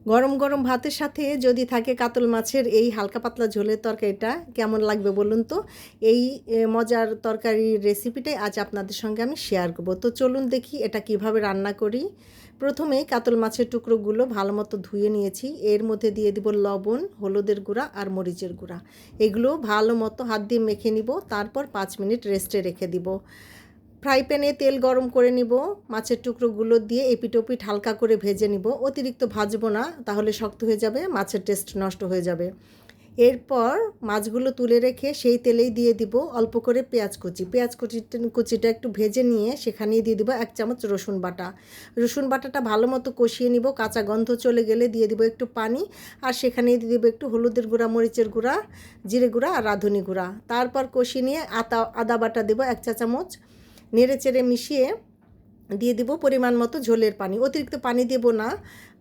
গরম গরম ভাতের সাথে যদি থাকে কাতল মাছের এই হালকা পাতলা ঝোলের তরকারিটা কেমন লাগবে বলুন তো। এই মজার তরকারির রেসিপিটাই আজ আপনাদের সঙ্গে আমি শেয়ার করব। তো চলুন দেখি এটা কিভাবে রান্না করি। প্রথমেই কাতল মাছের টুকরোগুলো ভালো মতো ধুয়ে নিয়েছি। এর মধ্যে দিয়ে দিব লবণ, হলুদের গুঁড়া আর মরিচের গুঁড়া। এগুলো ভালো মতো হাত দিয়ে মেখে নিব, তারপর 5 মিনিট রেস্টে রেখে দিব। ফ্রাই প্যানে তেল গরম করে নিব, মাছের টুকরোগুলো দিয়ে এপিটোপিট হালকা করে ভেজে নিব। অতিরিক্ত ভাজবো না, তাহলে শক্ত হয়ে যাবে, মাছের টেস্ট নষ্ট হয়ে যাবে। এরপর মাছগুলো তুলে রেখে সেই তেলেই দিয়ে দিব অল্প করে পেঁয়াজ কুচি। কুচিটা একটু ভেজে নিয়ে সেখানেই দিয়ে দিব 1 চামচ রসুন বাটা। রসুন বাটাটা ভালো মতো কষিয়ে নিব, কাঁচা গন্ধ চলে গেলে দিয়ে দিব একটু পানি, আর সেখানেই দিয়ে দিব একটু হলুদের গুঁড়া, মরিচের গুঁড়া, জিরে গুঁড়া আর রাঁধুনি গুঁড়া। তারপর কষিয়ে নিয়ে আদা বাটা দেবো 1 চা চামচ। নেড়ে চেড়ে মিশিয়ে দিয়ে দিব পরিমাণ মতো ঝোলের পানি। অতিরিক্ত পানি দেব না,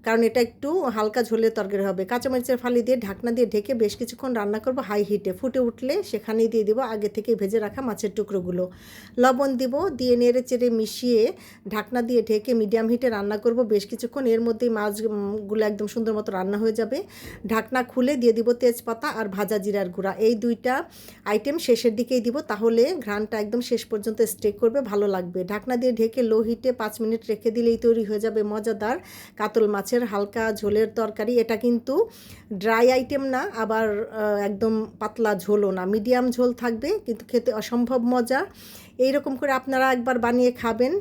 কারণ এটা একটু হালকা ঝোলের তরকারি হবে। কাঁচামরিচের ফালি দিয়ে ঢাকনা দিয়ে ঢেকে বেশ কিছুক্ষণ রান্না করব হাই হিটে। ফুটে উঠলে সেখানেই দিয়ে দিব আগে থেকে ভেজে রাখা মাছের টুকরোগুলো। লবণ দিব, দিয়ে নেড়ে চেড়ে মিশিয়ে ঢাকনা দিয়ে ঢেকে মিডিয়াম হিটে রান্না করব বেশ কিছুক্ষণ। এর মধ্যেই মাছগুলো একদম সুন্দর মতো রান্না হয়ে যাবে। ঢাকনা খুলে দিয়ে দিব তেজপাতা আর ভাজা জিরার গুঁড়া। এই দুইটা আইটেম শেষের দিকেই দিব, তাহলে ঘ্রাণটা একদম শেষ পর্যন্ত স্টে করবে, ভালো লাগবে। ঢাকনা দিয়ে ঢেকে লো হিটে 5 মিনিট রেখে দিলেই তৈরি হয়ে যাবে মজাদার কাতল মাছের হালকা ঝোলের তরকারি। এটা কিন্তু ড্রাই আইটেম না, আবার একদম পাতলা ঝোলও না, মিডিয়াম ঝোল থাকবে, কিন্তু খেতে অসম্ভব মজা। এই রকম করে আপনারা একবার বানিয়ে খাবেন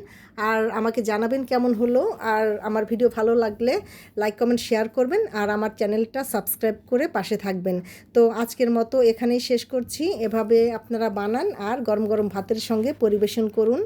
আর আমাকে জানাবেন কেমন হলো। আর আমার ভিডিও ভালো লাগলে লাইক কমেন্ট শেয়ার করবেন, আর আমার চ্যানেলটা সাবস্ক্রাইব করে পাশে থাকবেন। তো আজকের মতো এখানেই শেষ করছি। এভাবে আপনারা বানান আর গরম গরম ভাতের সঙ্গে পরিবেশন করুন।